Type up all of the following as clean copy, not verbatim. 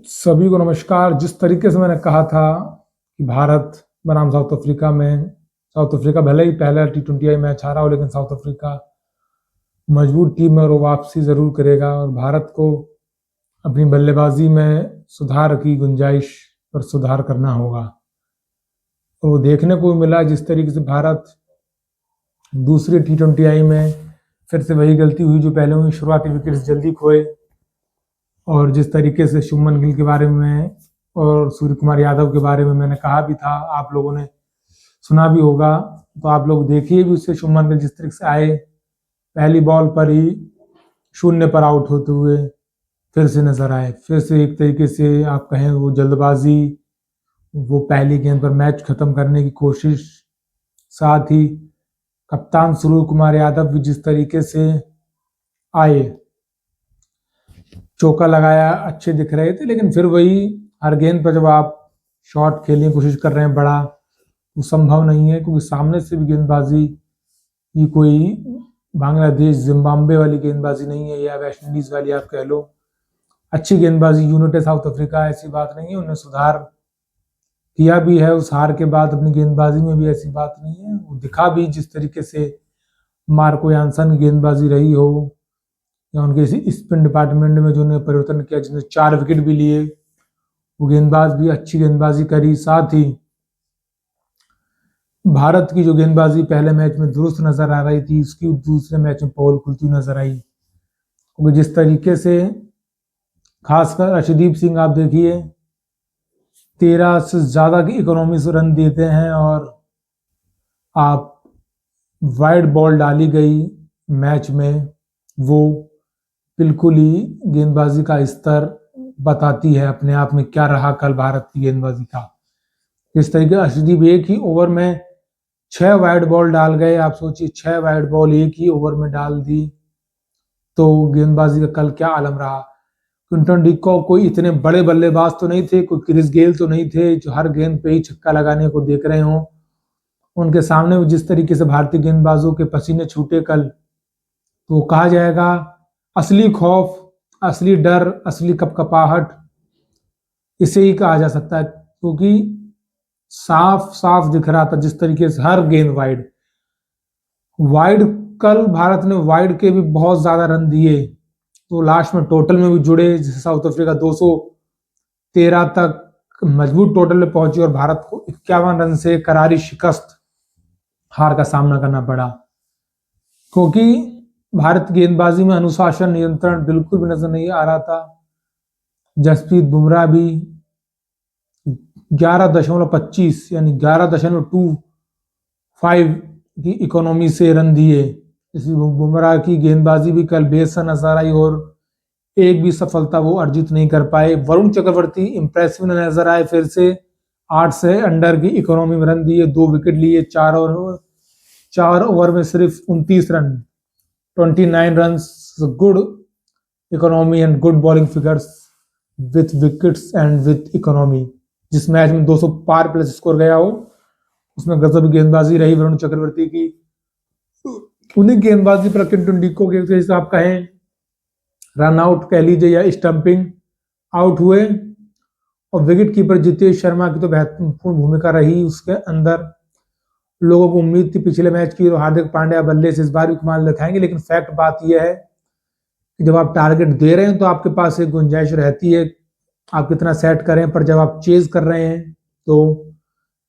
सभी को नमस्कार। जिस तरीके से मैंने कहा था कि भारत बनाम साउथ अफ्रीका में, साउथ अफ्रीका भले ही पहला T20 मैच हारा हो, लेकिन साउथ अफ्रीका मजबूत टीम है और वो वापसी जरूर करेगा और भारत को अपनी बल्लेबाजी में सुधार की गुंजाइश पर सुधार करना होगा। और वो देखने को मिला जिस तरीके से भारत दूसरे T20 में फिर से वही गलती हुई जो पहले हुई, शुरुआती विकेट्स जल्दी खोए। और जिस तरीके से शुभमन गिल के बारे में और सूर्य कुमार यादव के बारे में मैंने कहा भी था, आप लोगों ने सुना भी होगा, तो आप लोग देखिए भी उससे शुभमन गिल जिस तरीके से आए, पहली बॉल पर ही 0 पर आउट होते हुए फिर से नजर आए। फिर से एक तरीके से आप कहें वो जल्दबाजी, वो पहली गेंद पर मैच खत्म करने की कोशिश, साथ ही कप्तान सूर्य कुमार यादव भी जिस तरीके से आए, चौका लगाया, अच्छे दिख रहे थे। लेकिन फिर वही हर गेंद पर जब आप शॉट खेलने की कोशिश कर रहे हैं बड़ा, वो संभव नहीं है क्योंकि सामने से भी गेंदबाजी ये कोई बांग्लादेश जिम्बाब्वे वाली गेंदबाजी नहीं है या वेस्ट इंडीज वाली आप कह लो। अच्छी गेंदबाजी यूनिट है साउथ अफ्रीका, ऐसी बात नहीं है। उन्हें सुधार किया भी है उस हार के बाद अपनी गेंदबाजी में भी, ऐसी बात नहीं है। वो दिखा भी जिस तरीके से मार्को यानसन की गेंदबाजी रही हो या उनके स्पिन डिपार्टमेंट में जो उन्होंने परिवर्तन किया, जिसने 4 विकेट भी लिए, वो गेंदबाज भी अच्छी गेंदबाजी करी। साथ ही भारत की जो गेंदबाजी पहले मैच में दुरुस्त नजर आ रही थी, उसकी दूसरे मैच में पोल खुलती नजर आई। क्योंकि जिस तरीके से खासकर अर्शदीप सिंह आप देखिए 13 से ज्यादा की इकोनॉमी से रन देते हैं और आप वाइड बॉल डाली गई मैच में, वो बिल्कुल ही गेंदबाजी का स्तर बताती है अपने आप में क्या रहा कल भारत की गेंदबाजी का। इस तरीके अर्शदीप एक ही ओवर में 6 वाइड बॉल डाल गए। आप सोचिए 6 वाइड बॉल एक ही ओवर में डाल दी, तो गेंदबाजी का कल क्या आलम रहा। क्विंटन डिकॉक कोई इतने बड़े बल्लेबाज तो नहीं थे, कोई क्रिस गेल तो नहीं थे जो हर गेंद पे ही छक्का लगाने को देख रहे हों। उनके सामने जिस तरीके से भारतीय गेंदबाजों के पसीने छूटे कल, तो कहा जाएगा असली खौफ, असली डर, असली कपकपाहट इसे ही कहा जा सकता है। क्योंकि साफ साफ दिख रहा था जिस तरीके से हर गेंद वाइड वाइड कल भारत ने वाइड के भी बहुत ज्यादा रन दिए, तो लास्ट में टोटल में भी जुड़े। जैसे साउथ अफ्रीका 213 तक मजबूत टोटल में पहुंची और भारत को 51 रन से करारी शिकस्त हार का सामना करना पड़ा। क्योंकि भारत गेंदबाजी में अनुशासन, नियंत्रण बिल्कुल भी नजर नहीं आ रहा था। जसप्रीत बुमराह भी 11.25 यानी 11.25 की इकोनॉमी से रन दिए। इसी बुमराह की गेंदबाजी भी कल बेहद नजर आई और एक भी सफलता वो अर्जित नहीं कर पाए। वरुण चक्रवर्ती इंप्रेसिव नजर आए, फिर से 8 से अंडर की इकोनॉमी में रन दिए, 2 विकेट लिए, 4 ओवर में सिर्फ 29 run, 29 run, good economy and good bowling figures with wickets and with economy. जिस मैच में 200 पार प्लस स्कोर गया हो उसमें गजब गेंदबाजी रही वरुण चक्रवर्ती की। उन्हीं गेंदबाजी पर क्विंटन डिकॉक के जैसे आप कहें रन आउट कह लीजिए या स्टंपिंग आउट हुए, और विकेट कीपर जितेश शर्मा की तो महत्वपूर्ण भूमिका रही उसके अंदर। लोगों को उम्मीद थी पिछले मैच की और हार्दिक पांड्या बल्ले से इस बार भी कमाल दिखाएंगे, लेकिन फैक्ट बात यह है कि जब आप टारगेट दे रहे हैं तो आपके पास एक गुंजाइश रहती है आप कितना सेट करें, पर जब आप चेज कर रहे हैं तो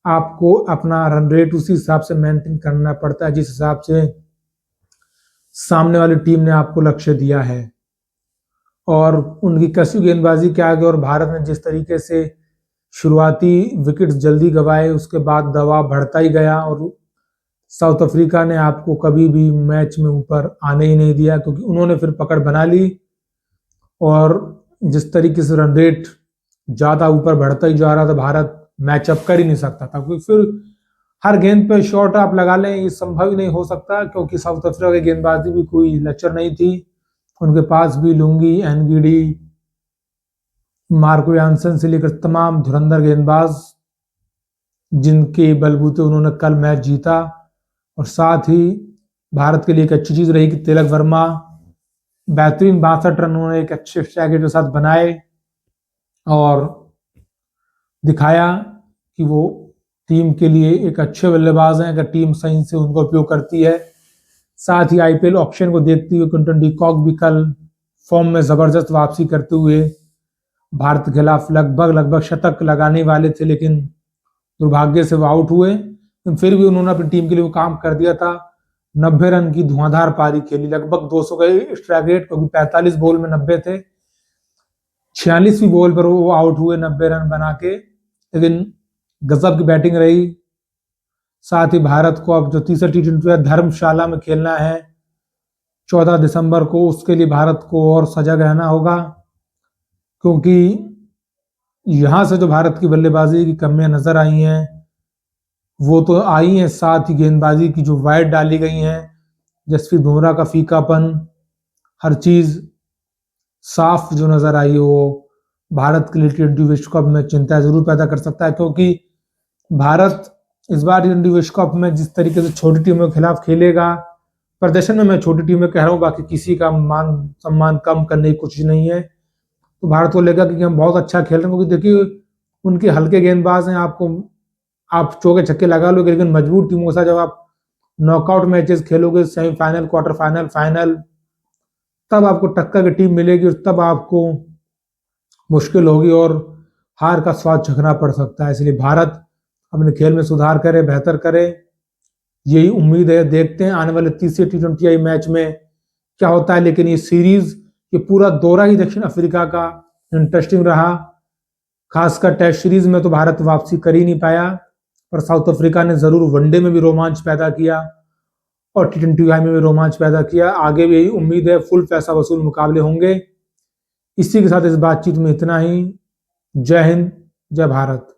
आपको अपना रन रेट उसी हिसाब से मेंटेन करना पड़ता है जिस हिसाब से सामने वाली टीम ने आपको लक्ष्य दिया है। और उनकी कसी गेंदबाजी के आगे और भारत ने जिस तरीके से शुरुआती विकेट्स जल्दी गंवाए, उसके बाद दबाव बढ़ता ही गया और साउथ अफ्रीका ने आपको कभी भी मैच में ऊपर आने ही नहीं दिया, क्योंकि उन्होंने फिर पकड़ बना ली। और जिस तरीके से रन रेट ज्यादा ऊपर बढ़ता ही जा रहा था, भारत मैचअप कर ही नहीं सकता था, क्योंकि फिर हर गेंद पे शॉट आप लगा लें ये संभव ही नहीं हो सकता, क्योंकि साउथ अफ्रीका की गेंदबाजी भी कोई लचर नहीं थी। उनके पास भी लुंगी, एनगिडी, मार्को यानसन से लेकर तमाम धुरंधर गेंदबाज जिनके बलबूते उन्होंने कल मैच जीता। और साथ ही भारत के लिए एक अच्छी चीज रही कि तिलक वर्मा बेहतरीन 62 रन उन्होंने एक अच्छे स्ट्राइकर के साथ बनाए और दिखाया कि वो टीम के लिए एक अच्छे बल्लेबाज हैं अगर टीम सही से उनका उपयोग करती है। साथ ही आईपीएल ऑक्शन को देखते हुए क्विंटन डी कॉक भी कल फॉर्म में जबरदस्त वापसी करते हुए भारत के खिलाफ लगभग शतक लगाने वाले थे, लेकिन दुर्भाग्य से वो आउट हुए। फिर भी उन्होंने अपनी टीम के लिए वो काम कर दिया था। 90 रन की धुआंधार पारी खेली, लगभग 200 का स्ट्राइक रेट, क्योंकि 45 बॉल में 90 थे। 46वीं बॉल पर वो आउट हुए 90 रन बना के, लेकिन गजब की बैटिंग रही। साथ ही भारत को अब जो तीसरा T20 है धर्मशाला में खेलना है 14 दिसंबर को, उसके लिए भारत को और सजग रहना होगा, क्योंकि यहां से जो भारत की बल्लेबाजी की कमियां नजर आई हैं वो तो आई हैं, साथ ही गेंदबाजी की जो वाइड डाली गई हैं, जसप्रीत बुमराह का फीकापन, हर चीज साफ जो नजर आई वो भारत के लिए T20 विश्व कप में चिंता जरूर पैदा कर सकता है। क्योंकि भारत इस बार T20 विश्व कप में जिस तरीके से छोटी टीमों के खिलाफ खेलेगा, प्रदर्शन में मैं छोटी टीमें कह रहा हूँ, बाकी किसी का मान सम्मान कम करने की कोशिश नहीं है, तो भारत को लगेगा कि हम बहुत अच्छा खेल रहे हैं। क्योंकि देखिए उनके हल्के गेंदबाज हैं, आप चौके छक्के लगा लोगे, लेकिन मजबूत टीमों के साथ जब आप नॉकआउट मैचेस खेलोगे, सेमीफाइनल, क्वार्टर फाइनल, फाइनल, तब आपको टक्कर की टीम मिलेगी और तब आपको मुश्किल होगी और हार का स्वाद चखना पड़ सकता है। इसलिए भारत अपने खेल में सुधार करे, बेहतर करे, यही उम्मीद है। देखते हैं आने वाले तीसरे T20 मैच में क्या होता है। लेकिन ये सीरीज, ये पूरा दौरा ही दक्षिण अफ्रीका का इंटरेस्टिंग रहा। खासकर टेस्ट सीरीज में तो भारत वापसी कर ही नहीं पाया, पर साउथ अफ्रीका ने जरूर वनडे में भी रोमांच पैदा किया और T20 में भी रोमांच पैदा किया। आगे भी यही उम्मीद है, फुल पैसा वसूल मुकाबले होंगे। इसी के साथ इस बातचीत में इतना ही। जय हिंद, जय भारत।